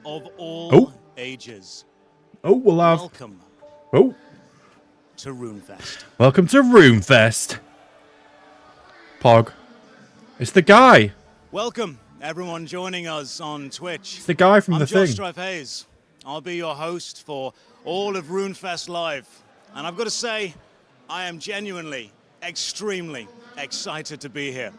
of all ages. Oh, we'll have... Welcome to Runefest. Welcome to Runefest. Pog. It's the guy. Welcome, everyone joining us on Twitch. It's the guy from the Josh thing. Strife Hayes. I'll be your host for all of Runefest Live. And I've got to say, I am genuinely, extremely excited to be here.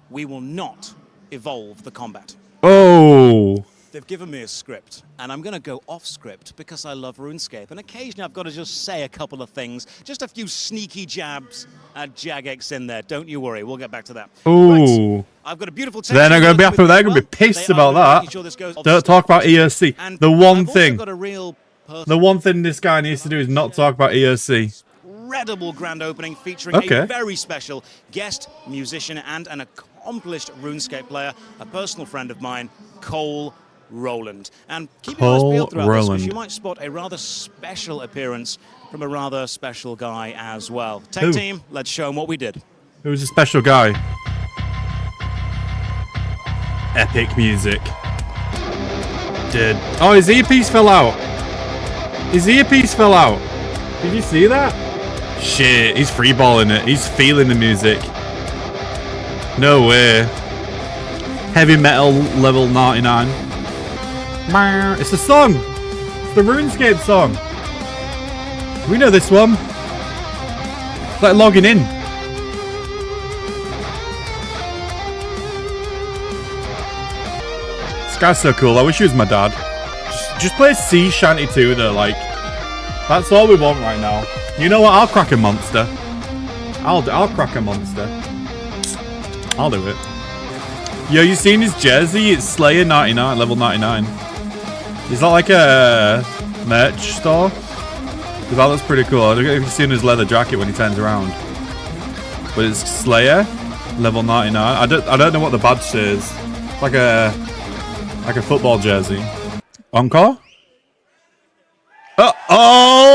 We will not evolve the combat. Oh. They've given me a script, and I'm going to go off script because I love RuneScape. And occasionally I've got to just say a couple of things, just a few sneaky jabs at Jagex in there. Don't you worry, we'll get back to that. Ooh. Right. I've got a beautiful text. They're not going to be happy. They're going to be pissed about that. Sure Don't talk about EOC. And the one I've thing. got a real The one thing this guy needs to do is not talk about EOC. incredible grand opening featuring a very special guest musician and an accomplished RuneScape player, a personal friend of mine, Cole Roland. And keep your eyes peeled throughout this, because you might spot a rather special appearance from a rather special guy as well. Tech team, let's show him what we did. Who's a special guy? Epic music. Did. Oh, his earpiece fell out. His earpiece fell out. Did you see that? Shit, he's freeballing it. He's feeling the music. No way. Heavy metal level 99. It's the song. It's the RuneScape song. We know this one. It's like logging in. This guy's so cool. I wish he was my dad. Just play Sea Shanty 2 though, like. That's all we want right now. You know what? I'll crack a monster. I'll crack a monster. I'll do it. Yo, you seen his jersey? It's Slayer 99, level 99. Is that like a merch store? That looks pretty cool. I don't know if you've seen his leather jacket when he turns around. But it's Slayer, level 99. I don't know what the badge says. Like a football jersey. Encore? Oh,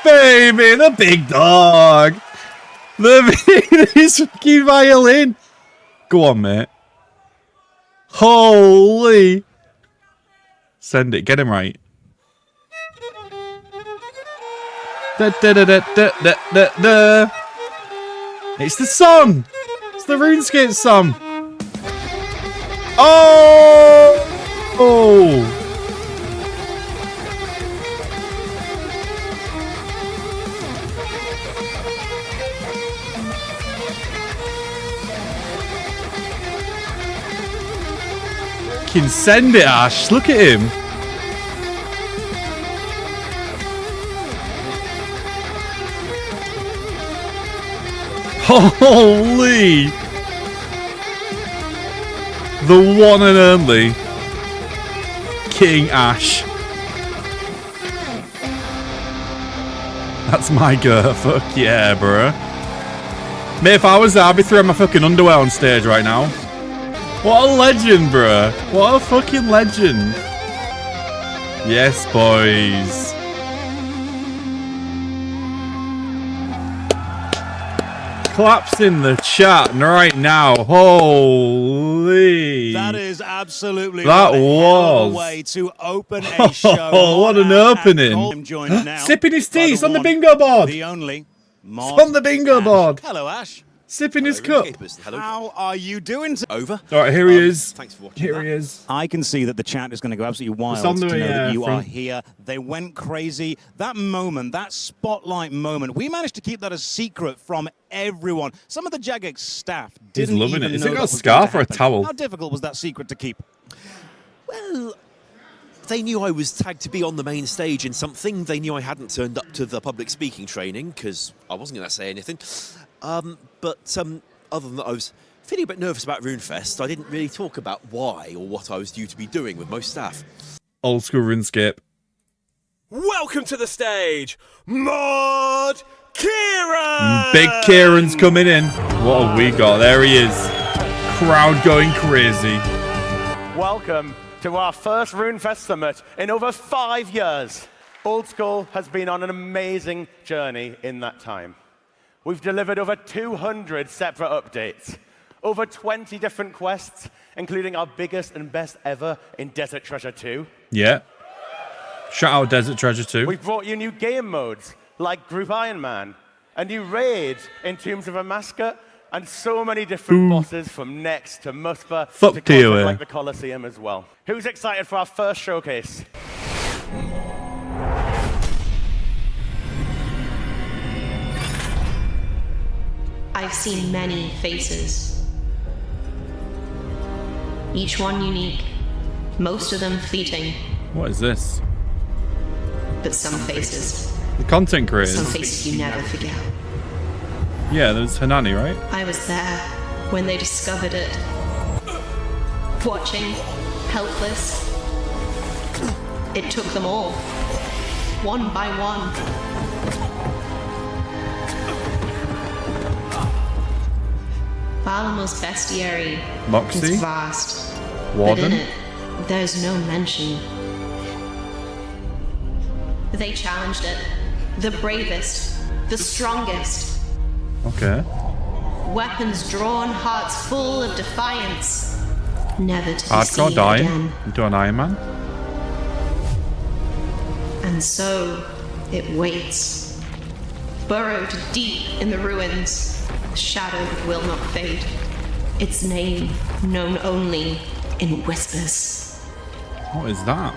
baby, the big dog. His fucking violin. Go on, mate. Holy. Send it. Get him right. Da, da, da, da, da, da, da, da. It's the song. It's the RuneScape song. Oh. Oh. Can send it, Ash. Look at him. Holy. The one and only King Ash. That's my girl. Fuck yeah, bro. Mate, if I was there, I'd be throwing my fucking underwear on stage right now. What a legend, bruh. What a fucking legend. Yes, boys. Claps in the chat right now. Holy. That is absolutely that was a way to open a show. Oh, what an opening. Sipping his tea. It's on the bingo board. The only it's on the bingo board. Hello, Ash. Sipping his cup. Hello. How are you doing? Over. All right, here he is. Thanks for watching. Here he is. I can see that the chat is going to go absolutely wild on the, to know that you are here. They went crazy. That moment, that spotlight moment, we managed to keep that a secret from everyone. Some of the Jagex staff didn't loving even it. Is know it got that a was scarf going or to a towel? How difficult was that secret to keep? Well, they knew I was tagged to be on the main stage in something. They knew I hadn't turned up to the public speaking training because I wasn't going to say anything. Other than that, I was feeling a bit nervous about Runefest. I didn't really talk about why or what I was due to be doing with most staff. Old School RuneScape. Welcome to the stage, Mod Kieran! Big Kieran's coming in. What have we got? There he is. Crowd going crazy. Welcome to our first Runefest Summit in over 5 years. Old School has been on an amazing journey in that time. We've delivered over 200 separate updates, Over 20 different quests, including our biggest and best ever in Desert Treasure 2. Yeah. Shout out Desert Treasure 2. We've brought you new game modes, like Group Iron Man, a new raid in Tombs of Amaska, and so many different bosses from Nex to Muspa Fuck to to you, content like the Colosseum as well. Who's excited for our first showcase? I've seen many faces. Each one unique, most of them fleeting, What is this? but some faces. The content creators. Some faces you never forget. Yeah, there's Hanani, right? I was there when they discovered it. Watching, helpless. It took them all, one by one. Varlamore's bestiary Moxie? is vast, Warden? but in it, there's no mention. They challenged it. The bravest, the strongest. Okay. Weapons drawn, hearts full of defiance. Never to be Hardcore seen dying. again. Do an Iron Man. And so it waits. Burrowed deep in the ruins, a shadow that will not fade. Its name known only in whispers. What is that?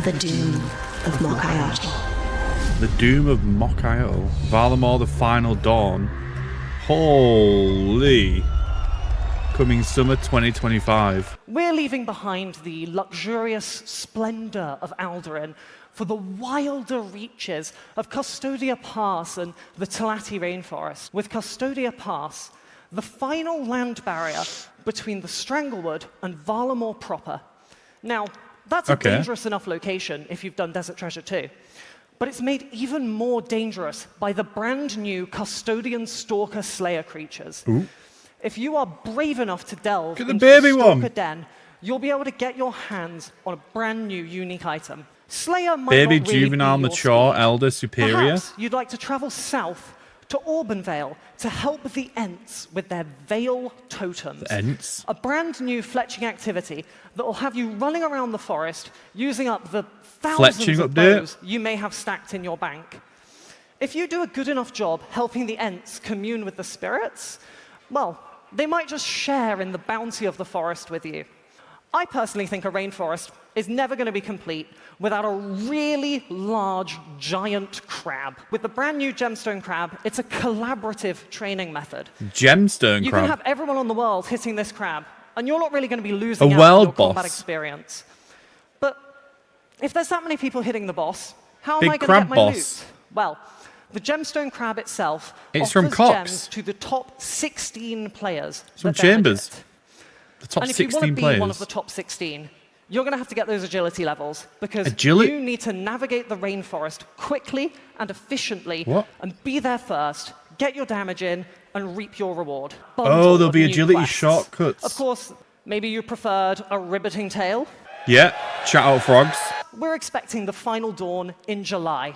The Doom of Mokayati. The Doom of Mokayot. Varlamore, the Final Dawn. Holy. Coming summer 2025. We're leaving behind the luxurious splendor of Alduin for the wilder reaches of Custodia Pass and the Tati Rainforest. With Custodia Pass, the final land barrier between the Stranglewood and Varlamore proper. Now, that's a dangerous enough location if you've done Desert Treasure 2. But it's made even more dangerous by the brand new Custodian Stalker Slayer creatures. Ooh. If you are brave enough to delve Get the into baby the Stalker one. Den, you'll be able to get your hands on a brand new unique item. Slayer might Baby, not really juvenile, be your mature, speed. elder, superior. Perhaps you'd like to travel south to Auburn to help the Ents with their Veil totems. Ents? A brand new fletching activity that will have you running around the forest using up the thousands Fletching of update? bows you may have stacked in your bank. If you do a good enough job helping the Ents commune with the spirits, well, they might just share in the bounty of the forest with you. I personally think a rainforest is never going to be complete without a really large, giant crab. With the brand new Gemstone Crab, it's a collaborative training method. Gemstone You Crab. can have everyone on the world hitting this crab, and you're not really going to be losing A out world on your combat boss. experience. But if there's that many people hitting the boss, how am Big I going to crab get my boss. loot? Well, the Gemstone Crab itself It's offers from Cox. gems to the top 16 players. It's from that they're Chambers. legit. The top And if you 16 want to be players. one of the top 16, you're going to have to get those agility levels because Agility? you need to navigate the rainforest quickly and efficiently What? and be there first, get your damage in, and reap your reward. Oh, Bundle there'll of be new agility quests. shortcuts. Of course, maybe you preferred a ribbiting tale. Yeah. Chat out frogs. We're expecting the final dawn in July.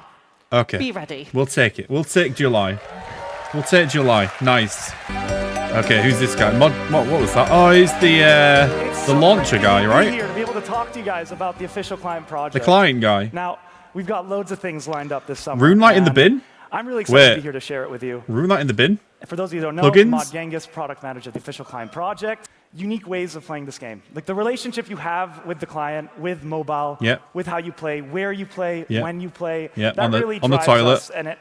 Okay. Be ready. We'll take it. We'll take July. We'll take July. Nice. Okay, who's this guy? What was that? Oh, he's the launcher guy, right? Here to be able to talk to you guys about the official client project. The client guy. Now, we've got loads of things lined up this summer. Rune Light in the and bin? I'm really excited to Wait. be here to share it with you. Rune Light in the bin? For those of you who don't know, Plugins? Mod Genghis, product manager of the official client project. Unique ways of playing this game. Like the relationship you have with the client, with mobile, Yeah. with how you play, where you play, Yeah. when you play. Yeah, That on the- really on the drives toilet. us, and it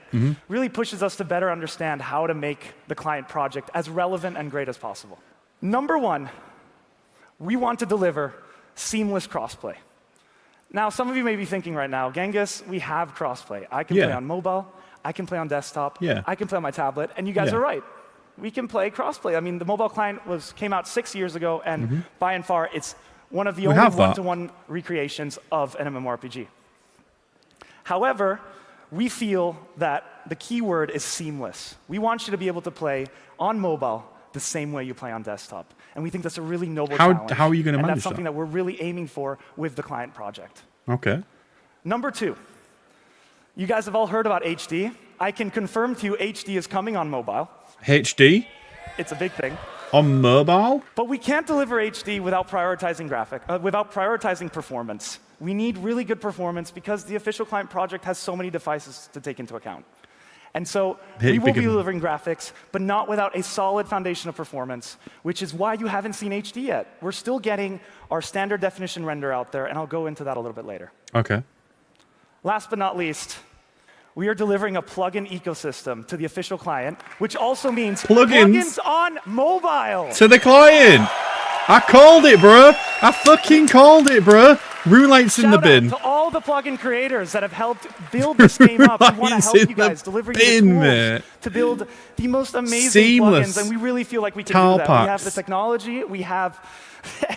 really pushes us to better understand how to make the client project as relevant and great as possible. Number one, we want to deliver seamless crossplay. Now, some of you may be thinking right now, Genghis, we have crossplay. I can Yeah. play on mobile, I can play on desktop, Yeah. I can play on my tablet, and you guys Yeah. are right. We can play crossplay. I mean, the mobile client came out 6 years ago, and by and far, it's one of the only have that. one-to-one recreations of an MMORPG. However, we feel that the key word is seamless. We want you to be able to play on mobile the same way you play on desktop. And we think that's a really noble challenge. How are you gonna and manage that's something that? that we're really aiming for with the client project. Okay. Number two, you guys have all heard about HD. I can confirm to you HD is coming on mobile. HD? It's a big thing. On mobile? But we can't deliver HD without prioritizing performance. We need really good performance because the official client project has so many devices to take into account. And so we will be delivering graphics, but not without a solid foundation of performance, which is why you haven't seen HD yet. We're still getting our standard definition render out there, and I'll go into that a little bit later. Okay. Last but not least, we are delivering a plugin ecosystem to the official client, which also means plugins on mobile. To the client. I called it, bro. I fucking called it, bro. Runelight's in the bin. Shout out to all the plugin creators that have helped build this game up. We want to help you guys deliver you the tools to build the most amazing plugins, and we really feel like we can do that. We have the technology, we have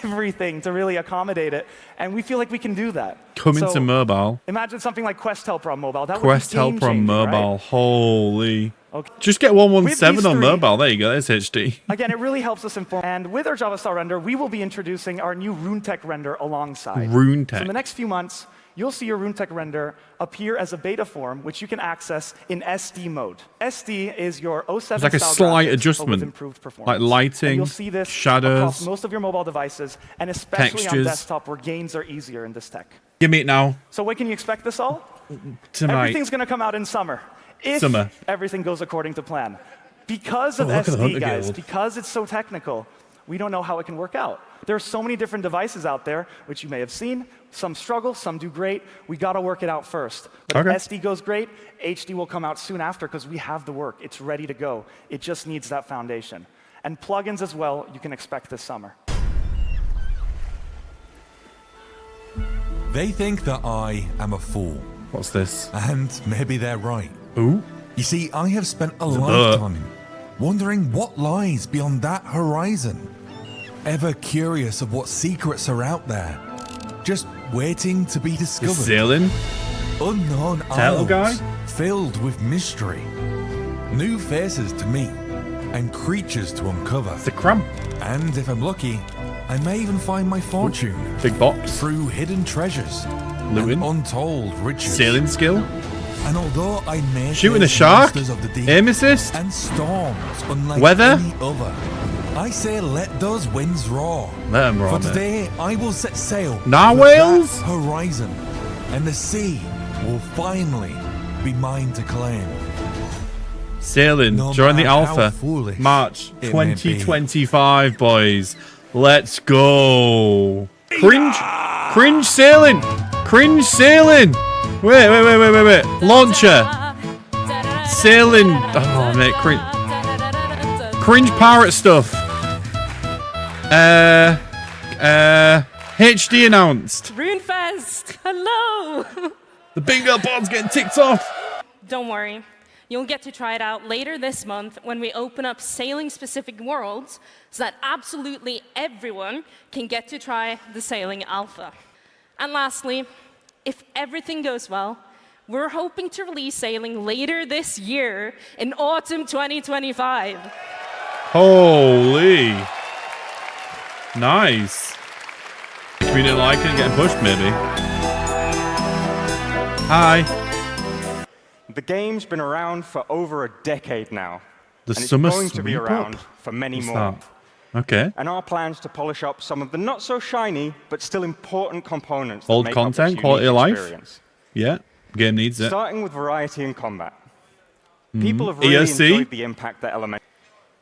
everything to really accommodate it, and we feel like we can do that. Coming to mobile. Imagine something like Quest Helper on mobile. That Quest would be Helper on mobile. Right? Holy. Okay. Just get 117 on mobile. There you go. There's HD. Again, it really helps us inform. And with our Java Star render, we will be introducing our new RuneTech render alongside. RuneTech. So in the next few months, you'll see your RuneTech render appear as a beta form, which you can access in SD mode. SD is your 07 it's like a style slight graphics, adjustment, with improved performance. like lighting, and you'll see this shadows, across most of your mobile devices, and especially textures. on desktop, where gains are easier in this tech. Give me it now. So when can you expect this all? Tonight. Everything's going to come out in summer. If everything goes according to plan. Because of SD, guys, because it's so technical, we don't know how it can work out. There are so many different devices out there, which you may have seen. Some struggle, some do great. We got to work it out first. But if SD goes great, HD will come out soon after because we have the work. It's ready to go. It just needs that foundation. And plugins as well, you can expect this summer. They think that I am a fool. What's this? And maybe they're right. Ooh. You see, I have spent a lifetime wondering what lies beyond that horizon. Ever curious of what secrets are out there. Just waiting to be discovered. Sailing? Unknown isles filled with mystery. New faces to meet and creatures to uncover. It's a crab. And if I'm lucky, I may even find my fortune. Big box. Through hidden treasures. Looting. And untold riches. Sailing skill. And although I may shooting a shark, of the deep aim assist, and storms unlike weather, any other, I say let those winds roar. Let them roar. For today, I will set sail. Narwhals, for that horizon, and the sea will finally be mine to claim. Sailing, join the Alpha, March 2025, boys. Let's go. Cringe sailing. Cringe sailing. Wait. Launcher. Sailing. Oh, mate. Cringe pirate stuff. HD announced. Runefest. Hello. The bingo board's getting ticked off. Don't worry. You'll get to try it out later this month when we open up sailing-specific worlds so that absolutely everyone can get to try the Sailing Alpha. And lastly, if everything goes well, we're hoping to release Sailing later this year in autumn 2025. Holy. Nice. If we didn't like it, getting pushed maybe. Hi. The game's been around for over a decade now. The and summer it's going to be around for many more. Okay. And our plans to polish up some of the not so shiny, but still important components. Old that make content, up this quality of life. Experience. Yeah, game needs it. Starting with variety in combat. People have really enjoyed the impact that element.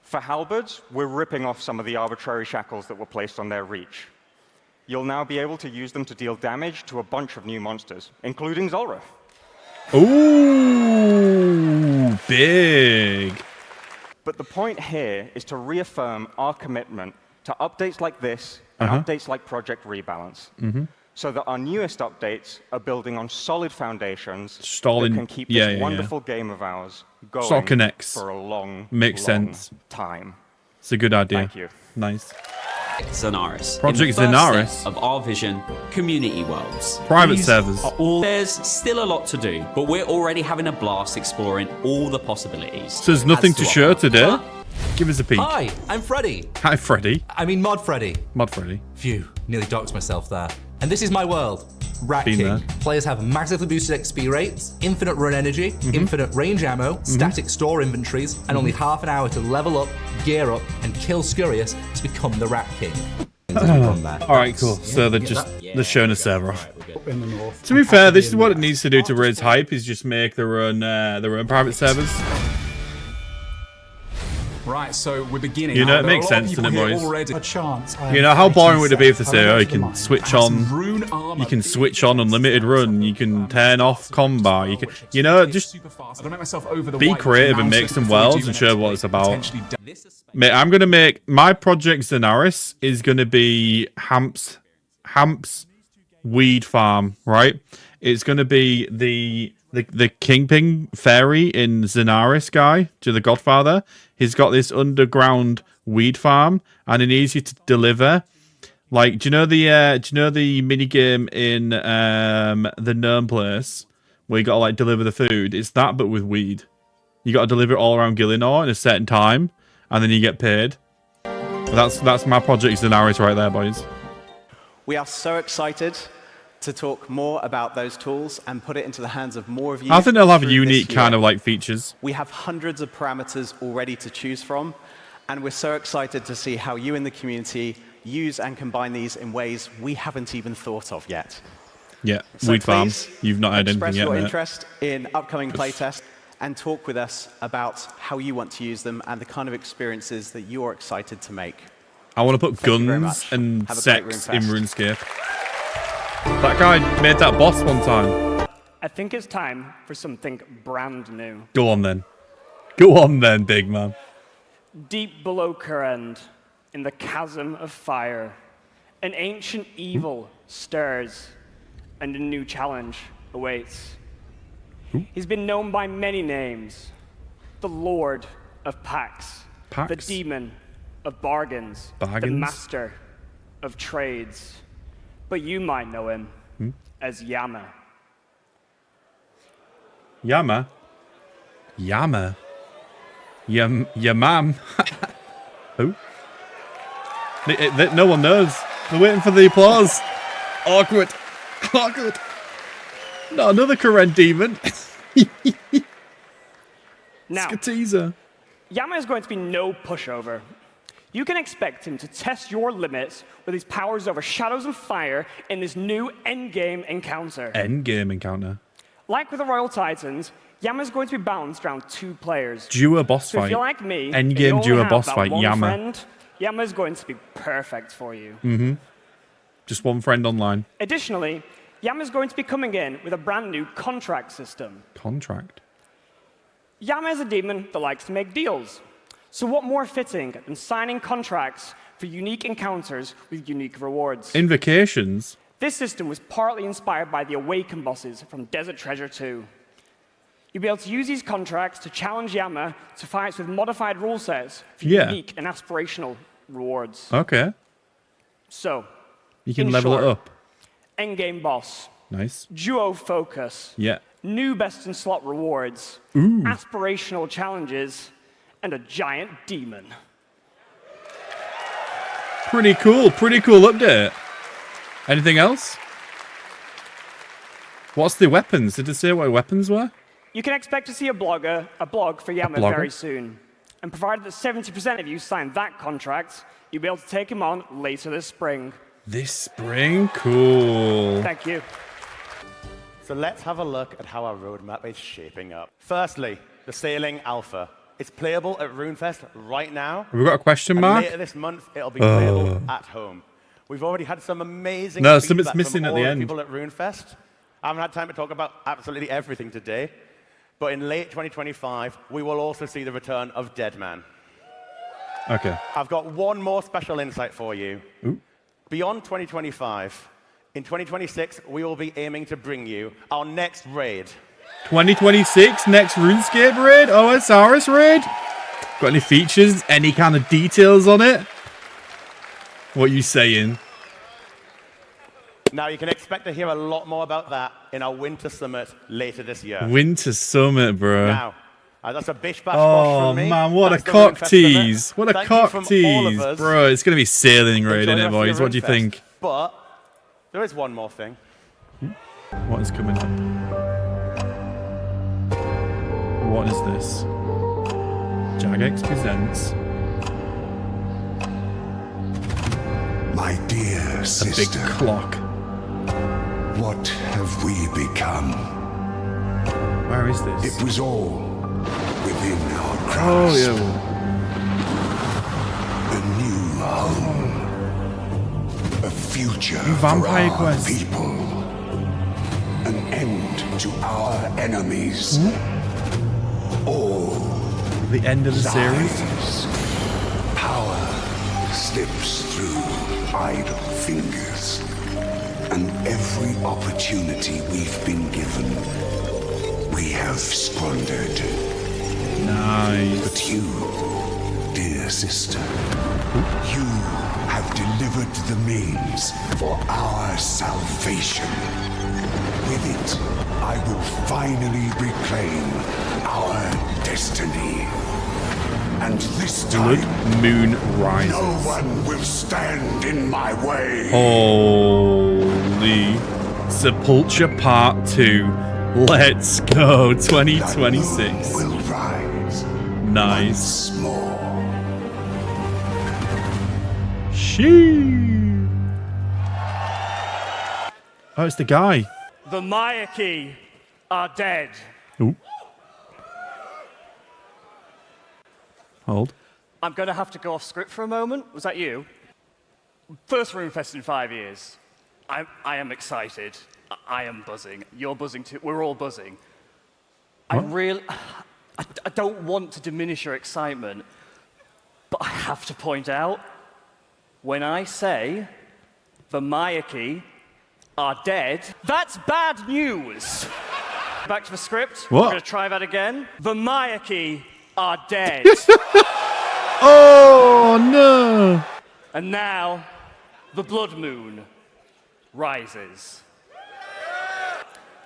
For halberds, we're ripping off some of the arbitrary shackles that were placed on their reach. You'll now be able to use them to deal damage to a bunch of new monsters, including Zulrah. Ooh, big. But the point here is to reaffirm our commitment to updates like this and updates like Project Rebalance, so that our newest updates are building on solid foundations that can keep this wonderful game of ours going for a long time. It's a good idea. Thank you. Nice. Zanaris. Project Zanaris of our vision community worlds. Private servers. There's still a lot to do, but we're already having a blast exploring all the possibilities. So there's nothing to show today. Give us a peek. Hi, I'm Freddy. Hi, Freddy. I mean Mod Freddy. Mod Freddy. Phew, nearly doxed myself there. And this is my world. Rat Been King. there. Players have massively boosted XP rates, infinite run energy, infinite range ammo, static store inventories, and only half an hour to level up, gear up, and kill Scurious to become the Rat King. Alright, cool. So they're showing a server off. To be fair, this is what it needs to do to raise hype, is just make their own private servers. Right, so we're beginning. You know, it makes sense to them, boys. You know, how boring would it be if they say, oh, you can switch on, unlimited run, you can turn off combat, you know, just be creative and make some worlds and show what it's about. Mate, I'm going to make, my project Zanaris is going to be Hamp's weed farm, right? It's going to be the Kingpin fairy in Zanaris guy, to the Godfather. He's got this underground weed farm, and he needs you to deliver. Like, do you know the mini game in the Gnome place where you got to like deliver the food? It's that, but with weed. You got to deliver it all around Gillinor in a certain time, and then you get paid. That's my project Zanaris right there, boys. We are so excited to talk more about those tools and put it into the hands of more of you. I think they'll have unique kind of like features. We have hundreds of parameters already to choose from, and we're so excited to see how you in the community use and combine these in ways we haven't even thought of yet. Yeah, so weed farm. You've not had anything yet. Express your mate. interest in upcoming playtests and talk with us about how you want to use them and the kind of experiences that you're excited to make. I want to put guns and sex in RuneScape. That guy made that boss one time. I think it's time for something brand new. Go on then. Go on then, big man. Deep below Kurend, in the chasm of fire, an ancient evil stirs, and a new challenge awaits. He's been known by many names. The Lord of Packs, the Demon of Bargains, the Master of Trades. But you might know him as Yama. Yama? Yama? Yamam? Who? No one knows. They're waiting for the applause. Awkward. Awkward. Not another Karen demon. Now, Skatiza. Yama is going to be no pushover. You can expect him to test your limits with his powers over shadows and fire in this new endgame encounter. Endgame encounter. Like with the Royal Titans, Yama is going to be balanced around 2 players. Duo boss so fight. if you're like me, Endgame duo boss fight, Yama. Friend, Yama is going to be perfect for you. Just one friend online. Additionally, Yama is going to be coming in with a brand new contract system. Contract? Yama is a demon that likes to make deals. So what more fitting than signing contracts for unique encounters with unique rewards? Invocations? This system was partly inspired by the Awaken bosses from Desert Treasure 2. You'll be able to use these contracts to challenge Yama to fights with modified rule sets for unique and aspirational rewards. Okay. So, you can level it up. Endgame boss. Nice. Duo focus. Yeah. New best in slot rewards. Ooh. Aspirational challenges. And a giant demon. Pretty cool update. Anything else? What's the weapons? Did it say what weapons were? You can expect to see a blog for Yama very soon. And provided that 70% of you sign that contract, you'll be able to take him on later this spring. This spring? Cool. Thank you. So let's have a look at how our roadmap is shaping up. Firstly, the Sailing Alpha. It's playable at Runefest right now. Have we got a question mark? And later this month, it'll be playable at home. We've already had some amazing something's missing from at all the the end. people at Runefest. I haven't had time to talk about absolutely everything today. But in late 2025, we will also see the return of Deadman. Okay. I've got one more special insight for you. Ooh. Beyond 2025, in 2026, we will be aiming to bring you our next raid. 2026, next RuneScape raid? OSRS raid? Got any features? Any kind of details on it? What are you saying? Now, you can expect to hear a lot more about that in our Winter Summit later this year. Winter Summit, bro. Now, that's a bish bash bosh from me. Oh, man, what That's a the cock Runefest tease. Summit. What a Thank you cock from all of tease. us. Bro, it's going to be sailing raid, Enjoy isn't the it, rest of boys? your What do you Runefest. think? But there is one more thing. What is coming up? What is this? Jagex presents My dear sister. a big clock. What have we become? Where is this? It was all within our Oh, grasp. yeah. A new home. A future Vampire for our Quest. people. An end to our enemies. All The end of the series. lies. Power slips through idle fingers. And every opportunity we've been given, we have squandered. Nice. But you, dear sister, you have delivered the means for our salvation. With it, I will finally reclaim our destiny. And this Blood time, Moon Rises. no one will stand in my way. Holy Sepulture Part 2. Let's go. 2026. Will rise Nice. once more. Shee. Oh, it's the guy. The Mayaki are dead. Ooh. Hold. I'm going to have to go off script for a moment. Was that you? First Runefest in 5 years. I am excited. I am buzzing. You're buzzing too. We're all buzzing. I don't want to diminish your excitement, but I have to point out, when I say the Mayaki are dead, that's bad news. Back to the script. What? We're going to try that again. The Mayaki are dead. Oh, no. And now, the blood moon rises.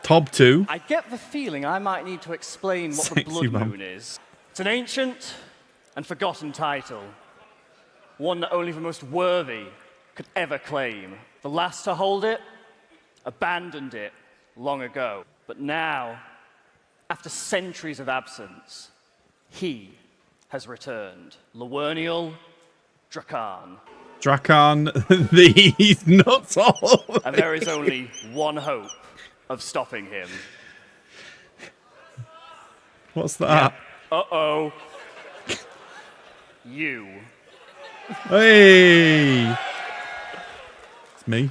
Top 2. I get the feeling I might need to explain what the Sexy blood man. moon is. It's an ancient and forgotten title. One that only the most worthy could ever claim. The last to hold it abandoned it long ago. But now, after centuries of absence, he has returned. Lawernial Drakan. Drakan, these nuts all. And there is only one hope of stopping him. What's that? Uh-oh. You. Hey. It's me.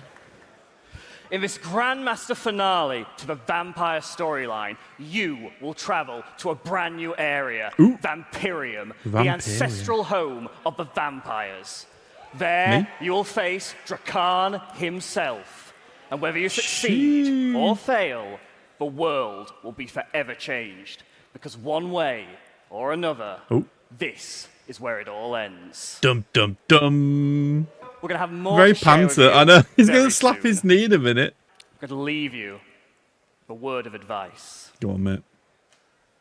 In this Grandmaster finale to the vampire storyline, you will travel to a brand new area, Ooh. Vampirium, the Vampirium. ancestral home of the vampires. There, Me? you will face Drakan himself. And whether you succeed or fail, the world will be forever changed. Because one way or another, this is where it all ends. Dum dum dum. We're going to have more Very to share with panther. you I know. He's very going to slap soon. his knee in a minute. I'm going to leave you a word of advice. Go on, mate.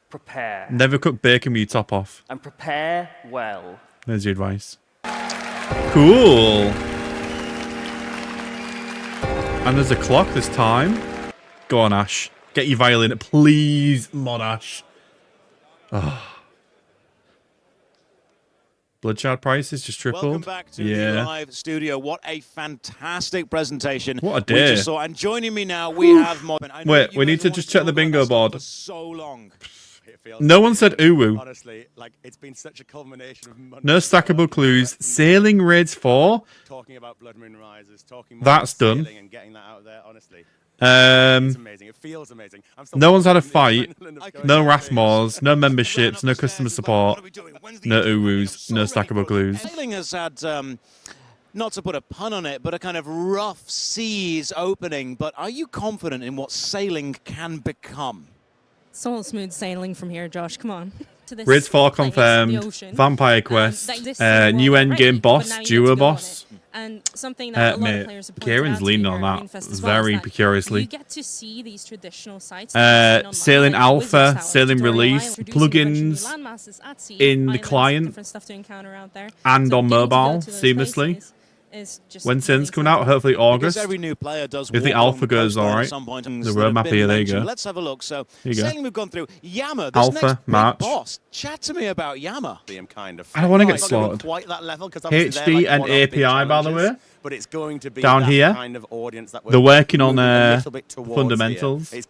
Prepare. Never cook bacon with your top off. And prepare well. There's your advice. Cool. And there's a clock this time. Go on, Ash. Get your violin, please, Mod Ash. Oh. Bloodshard prices just tripled. Welcome back to the live studio. What a fantastic presentation. What a we day. just saw. And joining me now, we have Mod. Wait, we need to just check the bingo board. For so long. No one said uwu. Honestly, like it's been such a culmination of months. No stackable clues. Sailing raids 4. Talking about Blood Moon Rises, talking That's about done. sailing and getting that out there, honestly. It's amazing. It feels amazing. I'm still No one's had a feeling the fight. adrenaline of going No there. Rathmores. No memberships. No customer support. No uwus. No stackable clues. Sailing has had, not to put a pun on it, but a kind of rough seas opening. But are you confident in what sailing can become? It's all smooth sailing from here, Josh. Come on. To this Raids 4 place, confirmed. the ocean. Vampire Quest. Like this New world endgame already, boss. but now you get Duo to go on boss. it. And something that a lot of Mate, players have pointed Kieran's out to leaning me on here at that Runefest as well, very is that precariously. You get to see these traditional sites. that you've seen Sailing online, like Wizards Alpha, Tower, Sailing Tutorial Release, Island, introducing a bunch of new plugins landmasses at sea, in the islands, client different stuff to encounter out there. and So on getting to go mobile to those seamlessly. places is just When Sin's coming out, hopefully August. Because every new player does If the walk alpha on goes coastline at alright, some point the and roadmap been here, there you mentioned. go. Let's have a look. So, Here you go. sailing we've gone through. Yama, this Alpha, next big March. boss. Chat to me about Yama. I'm kind of. I don't want to get It's not gonna be slaughtered. quite that level, 'cause HD obviously they're, like, and one-off big API, by the way. challenges, but it's going to be Down that here, kind of audience that they're working on moving a little bit towards fundamentals. here. It's